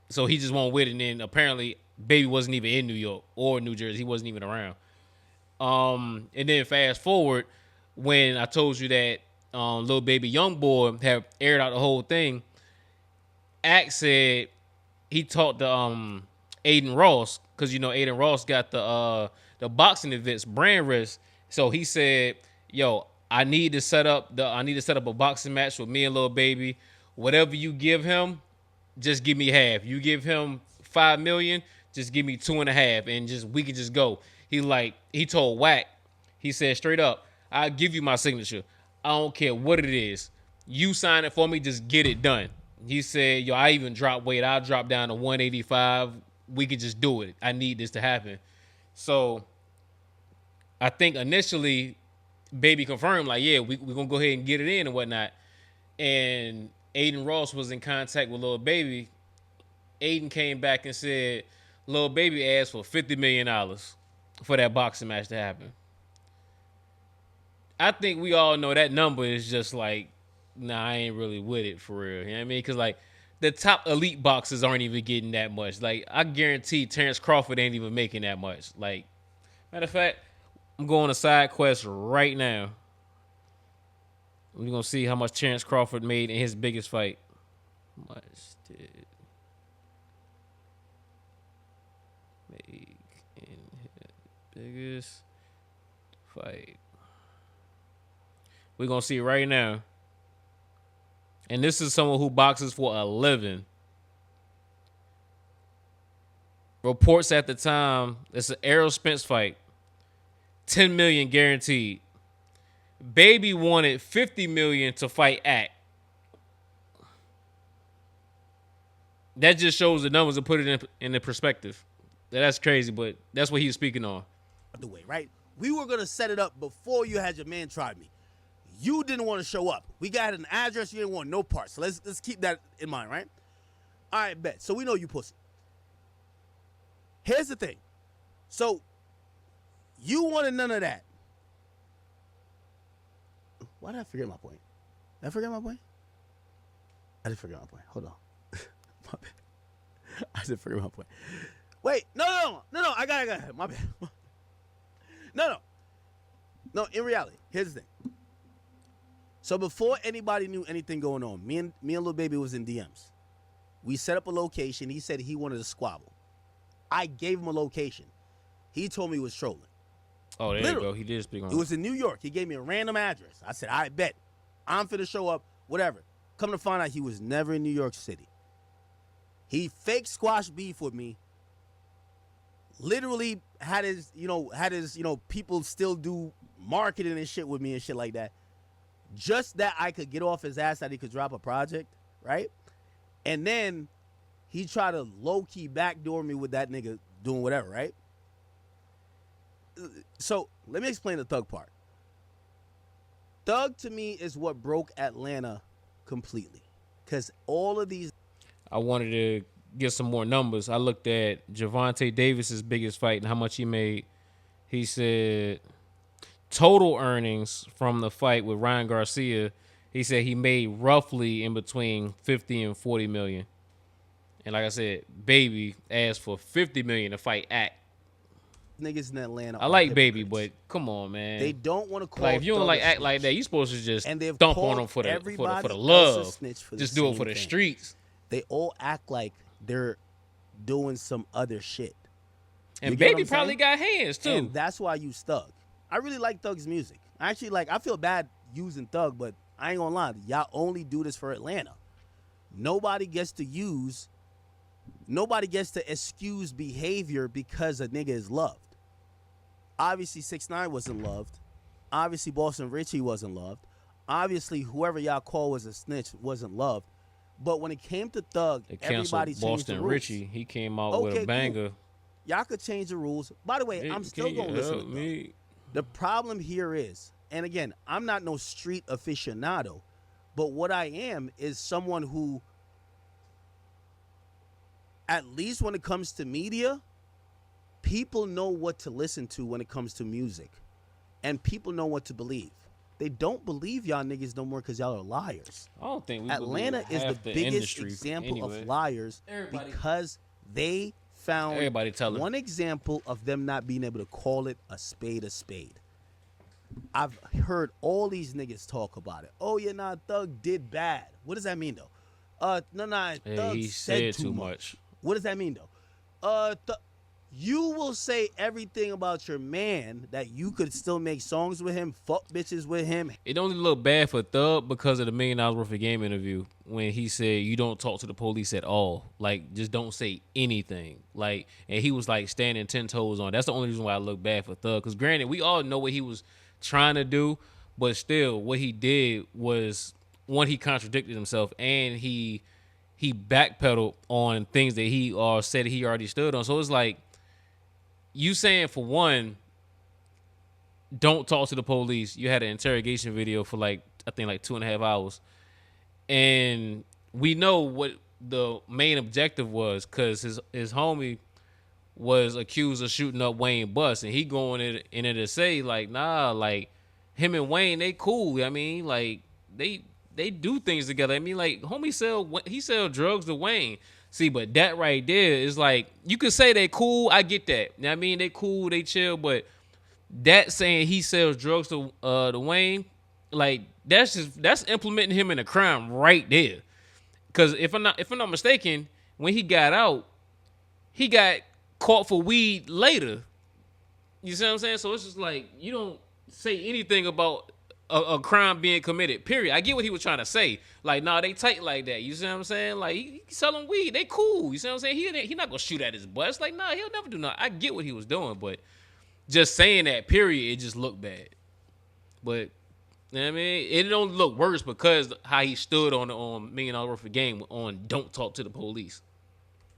[SPEAKER 1] so he just won't with it. And then apparently, Baby wasn't even in New York or New Jersey. He wasn't even around. And then fast forward when I told you that Lil Baby Young Boy have aired out the whole thing. Act said he talked to Aiden Ross, because you know Aiden Ross got the boxing events brand risk. So he said, "Yo, I need to set up a boxing match with me and Lil Baby. Whatever you give him, just give me half. You give him $5 million, just give me 2.5, and we can just go." He told Wack, he said straight up, "I'll give you my signature. I don't care what it is. You sign it for me, just get it done." He said, "Yo, I even dropped weight. I'll drop down to 185. We could just do it. I need this to happen." So I think initially Baby confirmed, like, yeah, we're going to go ahead and get it in and whatnot. And Aiden Ross was in contact with Lil Baby. Aiden came back and said Lil Baby asked for $50 million for that boxing match to happen. I think we all know that number is just like, nah, I ain't really with it for real. You know what I mean? Because, like, the top elite boxers aren't even getting that much. Like, I guarantee Terrence Crawford ain't even making that much. Like, matter of fact, I'm going to side quest right now. We're going to see how much Terrence Crawford made in his biggest fight. How much did make in his biggest fight? We're going to see right now. And this is someone who boxes for a living. Reports at the time, it's an Errol Spence fight. $10 million guaranteed. Baby wanted $50 million to fight Act. That just shows the numbers and put it in the perspective. That's crazy, but that's what he's speaking on.
[SPEAKER 2] The way, right? We were gonna set it up before you had your man try me. You didn't want to show up. We got an address. You didn't want no parts. So let's keep that in mind, right? All right, bet. So we know you pussy. Here's the thing. So you wanted none of that. Why did I forget my point? Did I forget my point? I did forget my point. Hold on. My bad. I did forget my point. Wait, no. I got it. My bad. No, in reality, here's the thing. So before anybody knew anything going on, me and Lil Baby was in DMs. We set up a location. He said he wanted to squabble. I gave him a location. He told me he was trolling.
[SPEAKER 1] Oh, there
[SPEAKER 2] Literally.
[SPEAKER 1] you go. He did speak on
[SPEAKER 2] It was in New York. He gave me a random address. I said, I bet. I'm finna show up, whatever. Come to find out he was never in New York City. He fake squash beef with me. Literally had his people still do marketing and shit with me and shit like that. Just that I could get off his ass that he could drop a project, right? And then he tried to low-key backdoor me with that nigga doing whatever, right? So let me explain the Thug part. Thug to me is what broke Atlanta completely. Because all of these...
[SPEAKER 1] I wanted to get some more numbers. I looked at Javante Davis's biggest fight and how much he made. He said total earnings from the fight with Ryan Garcia, he said he made roughly in between 50 and 40 million. And like I said, Baby asked for 50 million to fight Act.
[SPEAKER 2] Niggas in Atlanta.
[SPEAKER 1] I like Baby, but come on, man.
[SPEAKER 2] They don't want to call.
[SPEAKER 1] Like if you don't like Act like that, you supposed to just
[SPEAKER 2] and
[SPEAKER 1] dump on them for the love. Just do it for the streets.
[SPEAKER 2] They all act like they're doing some other shit.
[SPEAKER 1] And Baby probably got hands too.
[SPEAKER 2] And that's why I use Thug. I really like Thug's music. I feel bad using Thug, but I ain't gonna lie. Y'all only do this for Atlanta. Nobody gets to excuse behavior because a nigga is loved. Obviously, 6ix9ine wasn't loved. Obviously, Boston Richie wasn't loved. Obviously, whoever y'all call was a snitch wasn't loved. But when it came to Thug, everybody changed
[SPEAKER 1] Boston
[SPEAKER 2] the rules.
[SPEAKER 1] Richie, he came out with a banger.
[SPEAKER 2] Cool. Y'all could change the rules. By the way, I'm still going to listen to Thug. The problem here is, and again, I'm not no street aficionado, but what I am is someone who, at least when it comes to media, people know what to listen to when it comes to music. And people know what to believe. They don't believe y'all niggas no more because y'all are liars.
[SPEAKER 1] I don't think
[SPEAKER 2] Atlanta is the biggest example of liars because they found one example of them not being able to call it a spade a spade. I've heard all these niggas talk about it. Oh, yeah, nah, Thug did bad. What does that mean, though? Thug
[SPEAKER 1] he said too much.
[SPEAKER 2] What does that mean, though? You will say everything about your man that you could still make songs with him, fuck bitches with him.
[SPEAKER 1] It only look bad for Thug because of the $1 million worth of game interview when he said you don't talk to the police at all. Like, just don't say anything. Like, and he was like standing 10 toes on. That's the only reason why I look bad for Thug. Because granted, we all know what he was trying to do, but still, what he did was, one, he contradicted himself, and he backpedaled on things that he said he already stood on. So it's like, you saying, for one, don't talk to the police. You had an interrogation video for I think 2.5 hours. And we know what the main objective was, because his homie was accused of shooting up Wayne Bus, and he going in it to say, nah, him and Wayne, they cool. I mean, they do things together. I mean, homie sell drugs to Wayne. See, but that right there is you could say they cool. I get that. You know what I mean? They cool, they chill, but that saying he sells drugs to Wayne, that's implementing him in a crime right there. Because if I'm not mistaken, when he got out, he got caught for weed later. You see what I'm saying? So it's just you don't say anything about a crime being committed, period. I get what he was trying to say. Nah, they tight like that. You see what I'm saying? He selling weed. They cool. You see what I'm saying? He not going to shoot at his butt. It's nah, he'll never do nothing. I get what he was doing, but just saying that, period, it just looked bad. But, you know what I mean? It don't look worse because how he stood on $1 million worth of game on don't talk to the police.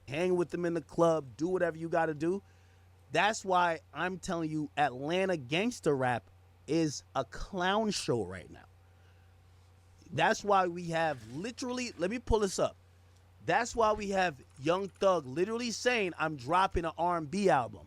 [SPEAKER 2] Hang with them in the club. Do whatever you got to do. That's why I'm telling you, Atlanta gangster rap is a clown show right now. That's why we have literally, let me pull this up. That's why we have Young Thug literally saying, I'm dropping an R&B album.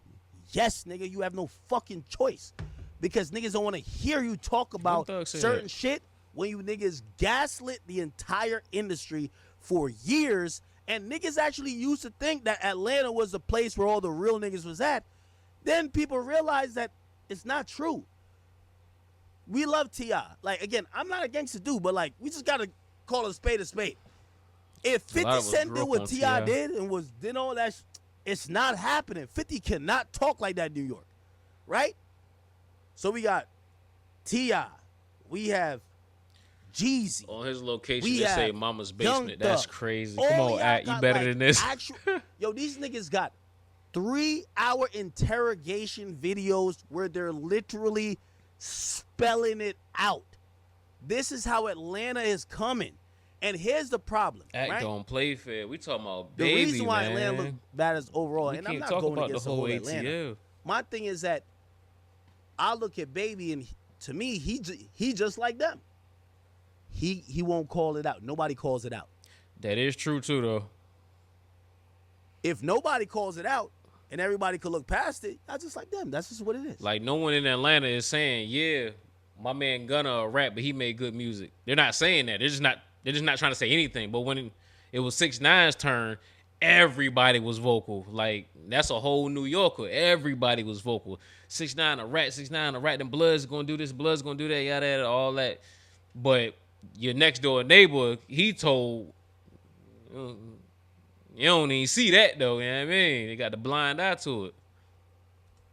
[SPEAKER 2] Yes, nigga, you have no fucking choice. Because niggas don't want to hear you talk about certain shit when you niggas gaslit the entire industry for years, and niggas actually used to think that Atlanta was the place where all the real niggas was at, then people realize that it's not true. We love T.I. Like, again, I'm not a gangster dude, but, like, we just got to call a spade a spade. If 50 Cent did what T.I. did and did all that, it's not happening. 50 cannot talk like that in New York, right? So we got T.I. We have Jeezy.
[SPEAKER 1] On his location, they say Mama's Basement. That's crazy.
[SPEAKER 2] All
[SPEAKER 1] Come on, Act. You better than this.
[SPEAKER 2] Yo, these niggas got 3-hour interrogation videos where they're literally spelling it out. This is how Atlanta is coming. And here's the problem.
[SPEAKER 1] Act
[SPEAKER 2] right?
[SPEAKER 1] don't play fair. We talking about
[SPEAKER 2] the
[SPEAKER 1] baby,
[SPEAKER 2] reason why
[SPEAKER 1] man.
[SPEAKER 2] Atlanta look bad is overall,
[SPEAKER 1] We
[SPEAKER 2] and I'm
[SPEAKER 1] can't
[SPEAKER 2] not
[SPEAKER 1] talk
[SPEAKER 2] going
[SPEAKER 1] about
[SPEAKER 2] against
[SPEAKER 1] the whole
[SPEAKER 2] Atlanta.
[SPEAKER 1] ATL.
[SPEAKER 2] My thing is that I look at Baby, and to me, he just like them. He won't call it out. Nobody calls it out.
[SPEAKER 1] That is true too, though.
[SPEAKER 2] If nobody calls it out and everybody could look past it, I just like them. That's just what it is.
[SPEAKER 1] Like, no one in Atlanta is saying, yeah, my man Gunna a rap, but he made good music. They're not saying that. They're just not trying to say anything. But when it was 6ix9ine's turn, everybody was vocal. Like, that's a whole New Yorker. Everybody was vocal. 6ix9ine a rat, 6ix9ine a rat. Them Bloods gonna do this, Bloods gonna do that, yada yada, all that. But your next door neighbor, he told, you don't even see that though. You know what I mean? They got the blind eye to it.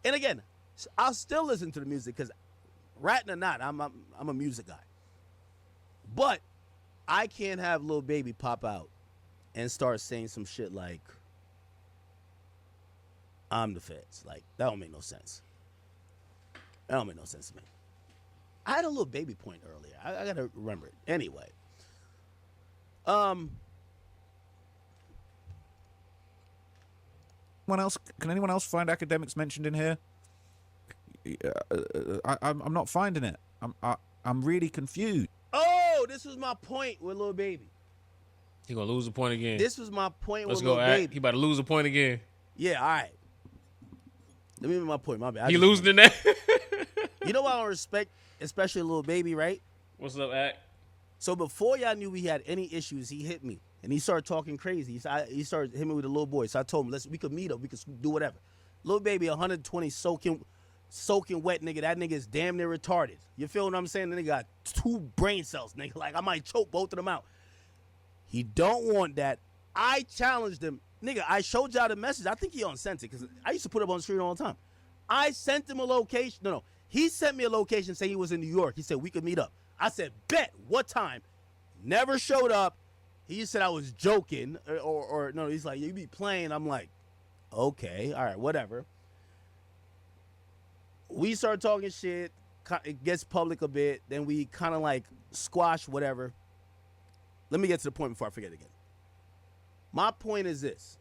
[SPEAKER 2] And again, I'll still listen to the music because, ratting or not, I'm a music guy. But I can't have Lil Baby pop out and start saying some shit like, I'm the feds. Like, that don't make no sense. That don't make no sense to me. I had a Lil Baby point earlier. I gotta remember it. Anyway.
[SPEAKER 3] Can anyone else find academics mentioned in here? I'm not finding it. I'm really confused.
[SPEAKER 2] Oh, this was my point with Lil Baby.
[SPEAKER 1] He gonna lose a point again.
[SPEAKER 2] This was my point
[SPEAKER 1] Let's
[SPEAKER 2] with
[SPEAKER 1] go,
[SPEAKER 2] Lil
[SPEAKER 1] Act.
[SPEAKER 2] Baby.
[SPEAKER 1] He about to lose a point again.
[SPEAKER 2] Yeah, all right. Let me make my point. My bad.
[SPEAKER 1] He losing in that.
[SPEAKER 2] You know why I don't respect, especially Lil Baby, right?
[SPEAKER 1] What's up, Act?
[SPEAKER 2] So before y'all knew we had any issues, he hit me. And he started talking crazy. He started hitting me with a little boy. So I told him, we could meet up. We could do whatever. Lil Baby, 120 soaking wet nigga. That nigga is damn near retarded. You feel what I'm saying? The nigga got 2 brain cells, nigga. Like, I might choke both of them out. He don't want that. I challenged him. Nigga, I showed y'all the message. I think he unsent it because I used to put it up on the screen all the time. I sent him a location. No. He sent me a location saying he was in New York. He said, we could meet up. I said, bet. What time? Never showed up. He said I was joking. Or no, he's like, you be playing. I'm like, okay. All right, whatever. We start talking shit. It gets public a bit. Then we kind of like squash whatever. Let me get to the point before I forget again. My point is this.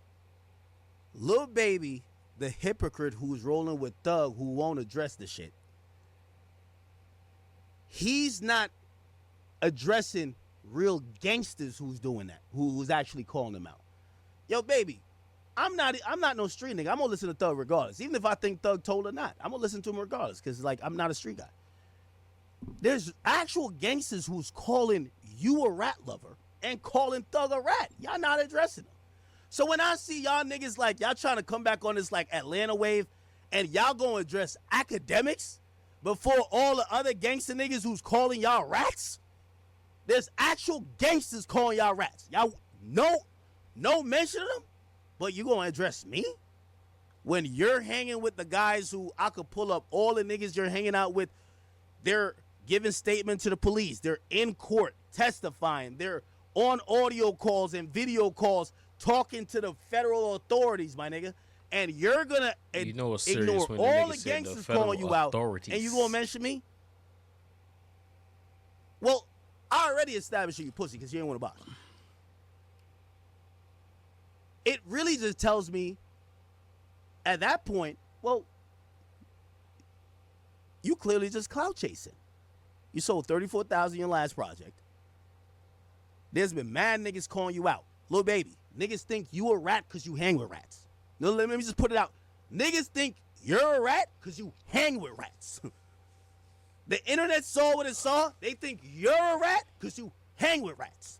[SPEAKER 2] Lil Baby, the hypocrite who's rolling with Thug, who won't address the shit, he's not addressing real gangsters who's doing that, who's actually calling them out. Yo, Baby, I'm not no street nigga. I'm gonna listen to Thug regardless. Even if I think Thug told or not, I'm gonna listen to him regardless, because like I'm not a street guy. There's actual gangsters who's calling you a rat lover and calling Thug a rat. Y'all not addressing them. So when I see y'all niggas like y'all trying to come back on this like Atlanta wave, and y'all gonna address academics before all the other gangster niggas who's calling y'all rats, there's actual gangsters calling y'all rats. Y'all no mention of them, but you gonna address me when you're hanging with the guys who I could pull up all the niggas you're hanging out with. They're giving statement to the police. They're in court testifying. They're on audio calls and video calls talking to the federal authorities, my nigga. And you're gonna ignore all the gangsters calling you out, and you gonna mention me? Well, I already established you pussy because you ain't want to box. It really just tells me at that point, well, you clearly just clout chasing. You sold 34,000 your last project. There's been mad niggas calling you out. Lil Baby, niggas think you a rat because you hang with rats. No, let me just put it out. Niggas think you're a rat because you hang with rats. The internet saw what it saw. They think you're a rat because you hang with rats.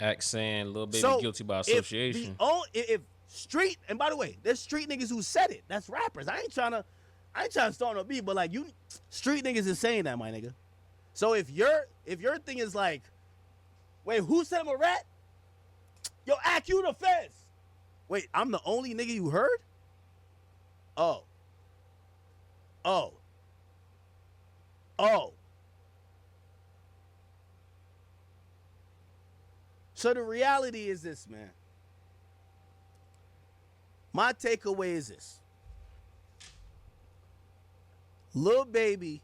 [SPEAKER 1] Act saying Lil Baby
[SPEAKER 2] So
[SPEAKER 1] guilty by
[SPEAKER 2] if
[SPEAKER 1] association.
[SPEAKER 2] if street, and by the way, there's street niggas who said it. That's rappers. I ain't trying to start no beef, but like you, street niggas is saying that, my nigga. So if your thing is like, wait, who said I'm a rat? Yo, act you the feds. Wait, I'm the only nigga you heard? Oh. So the reality is this, man. My takeaway is this. Lil Baby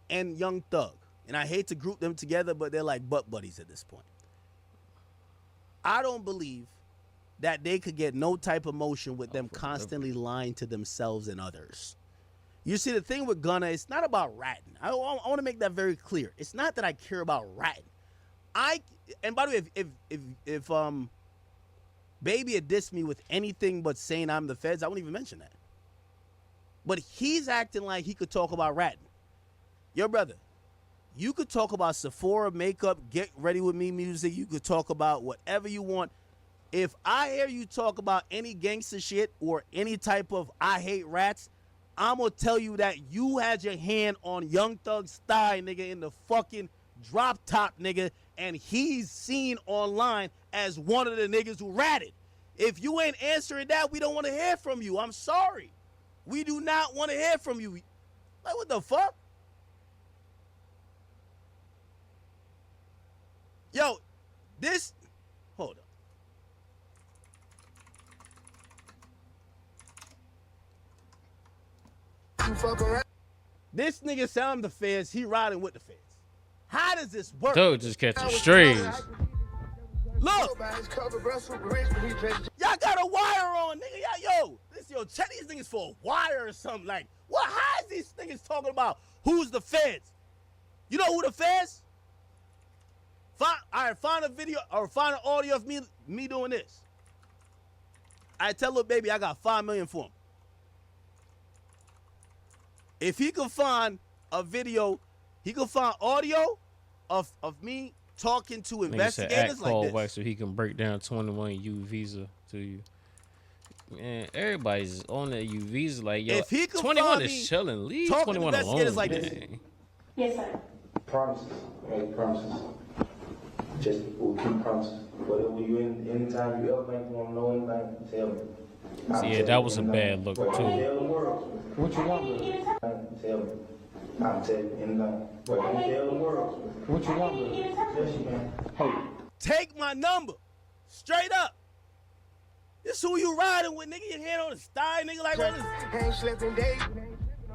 [SPEAKER 2] and Young Thug, and I hate to group them together, but they're like butt buddies at this point. I don't believe that they could get no type of motion with them constantly lying to themselves and others. You see, the thing with Gunna, it's not about ratting. I want to make that very clear. It's not that I care about ratting. And by the way, if Baby had dissed me with anything but saying I'm the feds, I wouldn't even mention that. But he's acting like he could talk about ratting. Yo, brother, you could talk about Sephora makeup, Get Ready With Me music. You could talk about whatever you want. If I hear you talk about any gangster shit or any type of I hate rats, I'm going to tell you that you had your hand on Young Thug's thigh, nigga, in the fucking drop top, nigga, and he's seen online as one of the niggas who ratted. If you ain't answering that, we don't want to hear from you. I'm sorry. We do not want to hear from you. Like, what the fuck? Yo, this, hold up. This nigga sound the feds, he riding with the feds. How does this work?
[SPEAKER 1] Dude just catching strays.
[SPEAKER 2] Look, y'all got a wire on, nigga. Yo, check these niggas for a wire or something. Like, what? How is these niggas talking about who's the feds? You know who the feds? Find a video or find an audio of me doing this. I tell Lil Baby I got $5 million for him. If he can find a video, he can find audio of me talking to investigators like this.
[SPEAKER 1] White so he can break down 21U visa to you. Man, everybody's on that U visa. Like, yo,
[SPEAKER 2] if he can
[SPEAKER 1] 21
[SPEAKER 2] find
[SPEAKER 1] is chilling. Leave
[SPEAKER 2] talking
[SPEAKER 1] 21
[SPEAKER 2] to investigators
[SPEAKER 1] alone.
[SPEAKER 2] like
[SPEAKER 1] Man.
[SPEAKER 2] this.
[SPEAKER 4] Yes, sir.
[SPEAKER 5] Promises, make promises. Just we'll keep promises. Whatever you anytime you ever think you want to know anything, tell me.
[SPEAKER 1] See, yeah, that was a bad look too.
[SPEAKER 5] Tell the world. What you want to do? Tell me. I'll tell you anything. But tell the world. What you want to do? Yes, you can. Hey.
[SPEAKER 2] Take my number. Straight up. This who you riding with, nigga. Your hand on his thigh, nigga, like on this.
[SPEAKER 6] Ain't slipping days.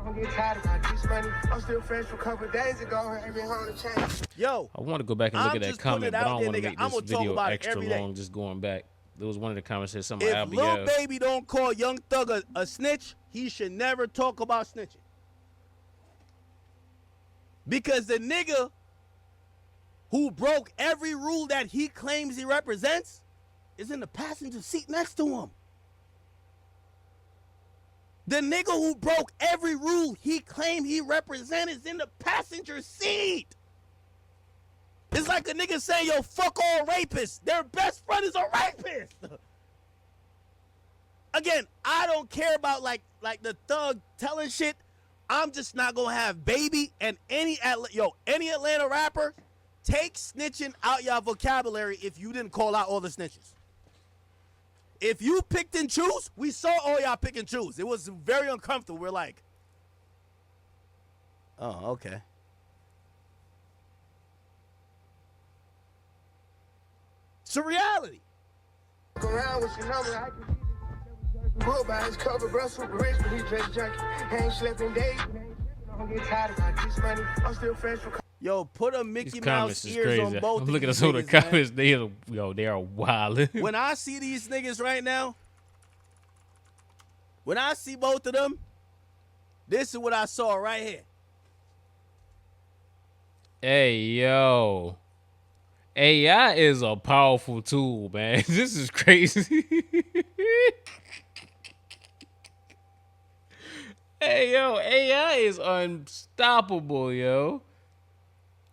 [SPEAKER 6] I'm getting tired of my this money. I'm still fresh from a couple days ago. Every home to change.
[SPEAKER 2] Yo,
[SPEAKER 1] I want to go back and look at that
[SPEAKER 2] just putting
[SPEAKER 1] comment,
[SPEAKER 2] it
[SPEAKER 1] but I
[SPEAKER 2] out
[SPEAKER 1] don't
[SPEAKER 2] there,
[SPEAKER 1] want to
[SPEAKER 2] nigga.
[SPEAKER 1] make
[SPEAKER 2] I'm
[SPEAKER 1] this
[SPEAKER 2] gonna talk
[SPEAKER 1] video
[SPEAKER 2] about it
[SPEAKER 1] extra
[SPEAKER 2] every day.
[SPEAKER 1] long just going back. There was one of the comments that something
[SPEAKER 2] if
[SPEAKER 1] about
[SPEAKER 2] Lil
[SPEAKER 1] Abigail.
[SPEAKER 2] Baby don't call Young Thug a snitch, he should never talk about snitching. Because the nigga who broke every rule that he claims he represents is in the passenger seat next to him. The nigga who broke every rule he claimed he represents is in the passenger seat. It's like a nigga saying, yo, fuck all rapists. Their best friend is a rapist. Again, I don't care about like the thug telling shit. I'm just not gonna have Baby and any Atlanta rapper take snitching out your vocabulary if you didn't call out all the snitches. If you picked and choose, we saw all y'all pick and choose. It was very uncomfortable. We're like, oh, okay. It's a reality.
[SPEAKER 6] Around with your number, I can book by his cover, bro, super rich, but he dress junkie. Ain't slipping days. I'm getting tired of my this money. I'm still fresh from.
[SPEAKER 2] Yo, put a Mickey
[SPEAKER 1] These
[SPEAKER 2] Mouse
[SPEAKER 1] comments is
[SPEAKER 2] ears
[SPEAKER 1] crazy.
[SPEAKER 2] on both.
[SPEAKER 1] I'm looking at
[SPEAKER 2] these
[SPEAKER 1] some of the
[SPEAKER 2] niggas, man.
[SPEAKER 1] comments. They are wild.
[SPEAKER 2] When I see these niggas right now, when I see both of them, this is what I saw right here.
[SPEAKER 1] Hey, yo. AI is a powerful tool, man. This is crazy. Hey yo, AI is unstoppable, yo.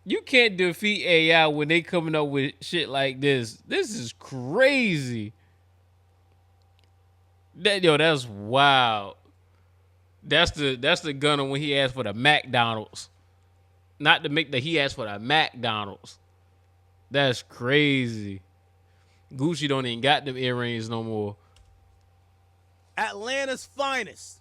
[SPEAKER 1] You can't defeat AI when they coming up with shit like this. This is crazy. That's wild. That's the gunner when he asked for the McDonald's. Not to make he asked for the McDonald's. That's crazy. Gucci don't even got them earrings no more.
[SPEAKER 2] Atlanta's finest.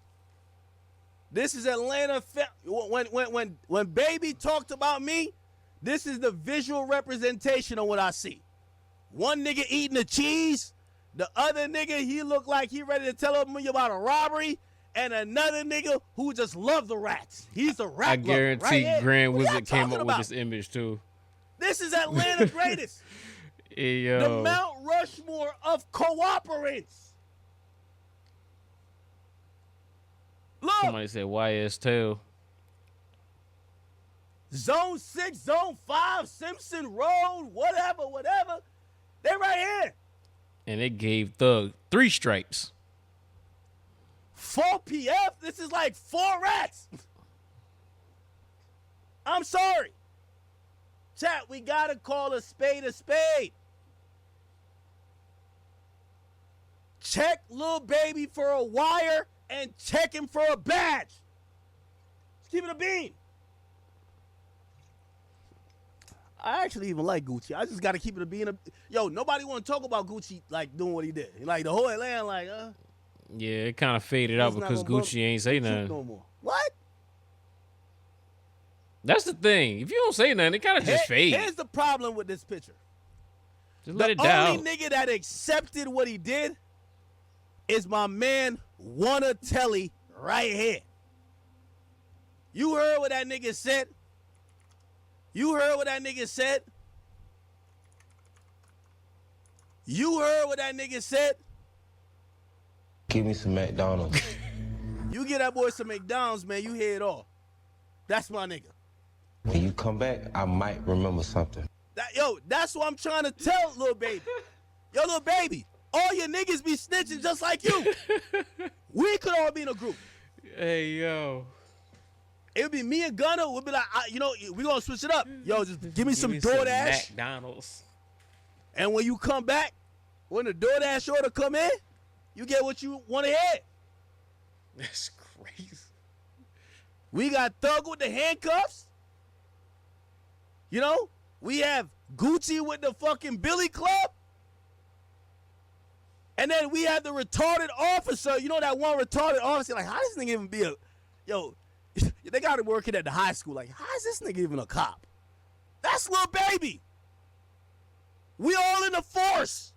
[SPEAKER 2] This is Atlanta. When Baby talked about me, this is the visual representation of what I see. One nigga eating the cheese. The other nigga, he looked like he ready to tell me about a robbery. And another nigga who just love the rats. He's a rat
[SPEAKER 1] I guarantee
[SPEAKER 2] right
[SPEAKER 1] Grand
[SPEAKER 2] What
[SPEAKER 1] Wizard came up
[SPEAKER 2] about?
[SPEAKER 1] with this image too.
[SPEAKER 2] This is Atlanta greatest.
[SPEAKER 1] Hey, yo.
[SPEAKER 2] The Mount Rushmore of cooperants. Look.
[SPEAKER 1] Somebody said YS Tail.
[SPEAKER 2] Zone 6, Zone 5, Simpson Road, whatever. They right here.
[SPEAKER 1] And it gave Thug 3 stripes.
[SPEAKER 2] 4 PF? This is like 4 rats. I'm sorry. Chat, we gotta call a spade a spade. Check Lil Baby for a wire and check him for a badge. Let's keep it a bean. I actually even like Gucci. I just gotta keep it a bean. Yo, nobody want to talk about Gucci like doing what he did. Like the whole Atlanta, like,
[SPEAKER 1] Yeah, it kind of faded out because Gucci ain't say nothing.
[SPEAKER 2] No more. What?
[SPEAKER 1] That's the thing. If you don't say nothing, it kind of just fades.
[SPEAKER 2] Here's the problem with this picture.
[SPEAKER 1] Just let it
[SPEAKER 2] The
[SPEAKER 1] die
[SPEAKER 2] only nigga that accepted what he did is my man Wanna Telly right here. You heard what that nigga said? You heard what that nigga said? You heard what that nigga said?
[SPEAKER 5] Give me some McDonald's.
[SPEAKER 2] You get that boy some McDonald's, man, you hear it all. That's my nigga.
[SPEAKER 5] When you come back, I might remember something.
[SPEAKER 2] That's what I'm trying to tell Lil Baby. Yo, Lil Baby, all your niggas be snitching just like you. We could all be in a group.
[SPEAKER 1] Hey, yo.
[SPEAKER 2] It would be me and Gunna. We'd be like, we gonna switch it up. Yo, just give me some DoorDash.
[SPEAKER 1] McDonald's.
[SPEAKER 2] And when you come back, when the DoorDash order come in, you get what you want to hear.
[SPEAKER 1] That's crazy.
[SPEAKER 2] We got Thug with the handcuffs. You know, we have Gucci with the fucking Billy Club. And then we have the retarded officer. You know that one retarded officer? Like, how does this nigga even be a... Yo, they got him working at the high school. Like, how is this nigga even a cop? That's Lil Baby. We all in the force.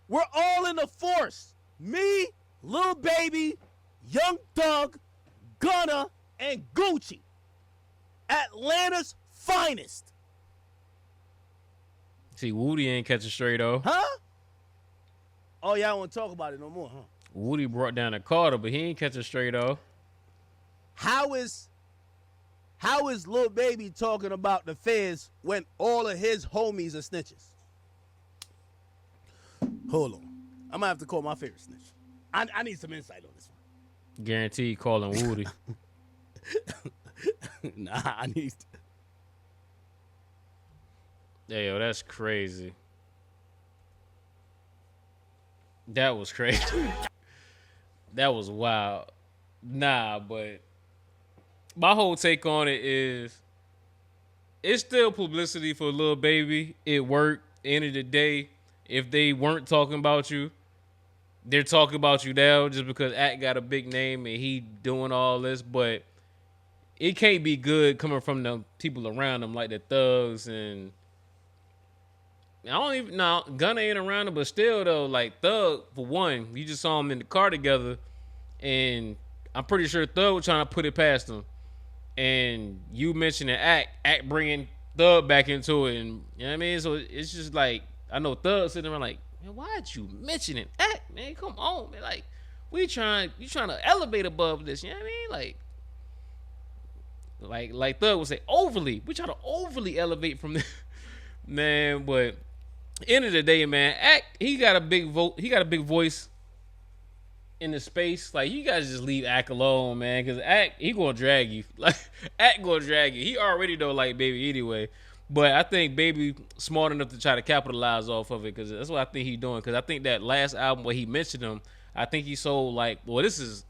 [SPEAKER 2] We're all in the force. Me, Lil Baby, Young Thug, Gunna, and Gucci. Atlanta's finest.
[SPEAKER 1] See, Woody ain't catching straight, though.
[SPEAKER 2] Huh? Oh, y'all want to talk about it no more, huh?
[SPEAKER 1] Woody brought down the Carter, but he ain't catching straight, though.
[SPEAKER 2] How is Lil Baby talking about the feds when all of his homies are snitches? Hold on. I'm going to have to call my favorite snitch. I need some insight on this one.
[SPEAKER 1] Guaranteed calling Woody.
[SPEAKER 2] Nah, I need...
[SPEAKER 1] Hey, yo, that's crazy. That was crazy. That was wild. Nah, but my whole take on it is it's still publicity for Lil Baby. It worked. End of the day, if they weren't talking about you, they're talking about you now just because Act got a big name and he doing all this. But it can't be good coming from the people around him like the thugs and I don't even know. Gunna ain't around him, but still though, like Thug for one, you just saw him in the car together, and I'm pretty sure Thug was trying to put it past him. And you mentioned Act bringing Thug back into it, and you know what I mean. So it's just like I know Thug sitting around like, man, why'd you mention it, Act? Man, come on, man. Like you trying to elevate above this, you know what I mean? Like Thug would say, overly. We try to overly elevate from this, man, but. End of the day, man, Act, he got a big vote. He got a big voice. in the space, like you guys just leave Ack alone, man. Cause Ack, he gonna drag you. Like Ack gonna drag you. He already don't like Baby anyway. But I think Baby smart enough to try to capitalize off of it, because that's what I think he's doing. Because I think that last album where he mentioned him, I think he sold like, well, this is,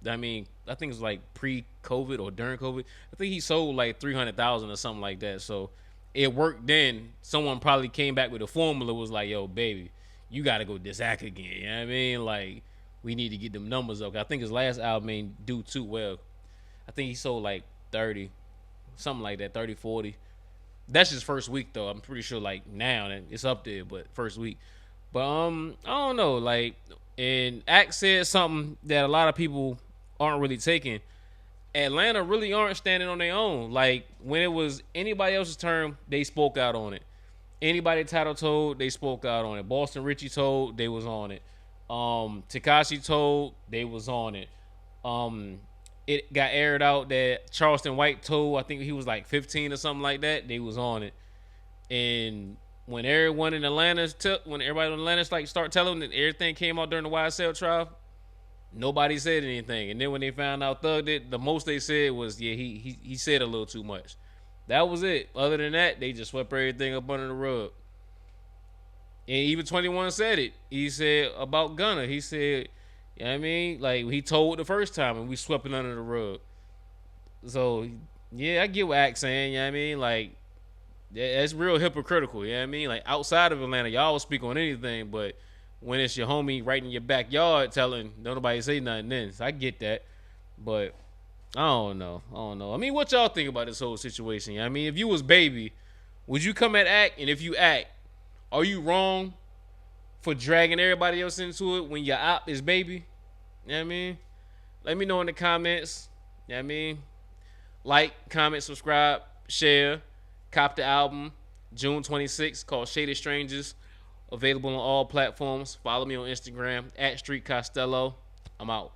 [SPEAKER 1] I mean, I think it's like pre-COVID or during COVID. I think he sold like 300,000 or something like that. So it worked then. Someone probably came back with a formula, was like, yo, Baby, you got to go this act again. You know what I mean? Like, we need to get them numbers up. I think his last album ain't do too well. I think he sold like 30, something like that, 30, 40. That's his first week though. I'm pretty sure like now that it's up there, but first week. But I don't know. Like, and Act said something that a lot of people aren't really taking. Atlanta really aren't standing on their own. Like, when it was anybody else's turn, they spoke out on it. Anybody Title told, they spoke out on it. Boston Richie told, they was on it. Tekashi told, they was on it. It got aired out that Charleston White told, I think he was like 15 or something like that, they was on it. And when everyone in Atlanta when everybody in Atlanta like start telling that everything came out during the YSL trial, nobody said anything. And then when they found out Thug did, the most they said was, yeah, he said a little too much. That was it. Other than that, they just swept everything up under the rug. And even 21 said it. He said about Gunna, he said, you know what I mean? Like, he told the first time and we swept it under the rug. So, yeah, I get what Act saying, you know what I mean? Like, that's real hypocritical, you know what I mean? Like, outside of Atlanta, y'all will speak on anything, but when it's your homie right in your backyard telling, don't nobody say nothing then. So I get that. But I don't know. I mean, what y'all think about this whole situation? You know what I mean, if you was Baby, would you come at Act? And if you Act, are you wrong for dragging everybody else into it when your op is Baby? You know what I mean? Let me know in the comments. You know what I mean? Like, comment, subscribe, share, cop the album, June 26th, called Shaded Strangers. Available on all platforms. Follow me on Instagram, @Street Costello. I'm out.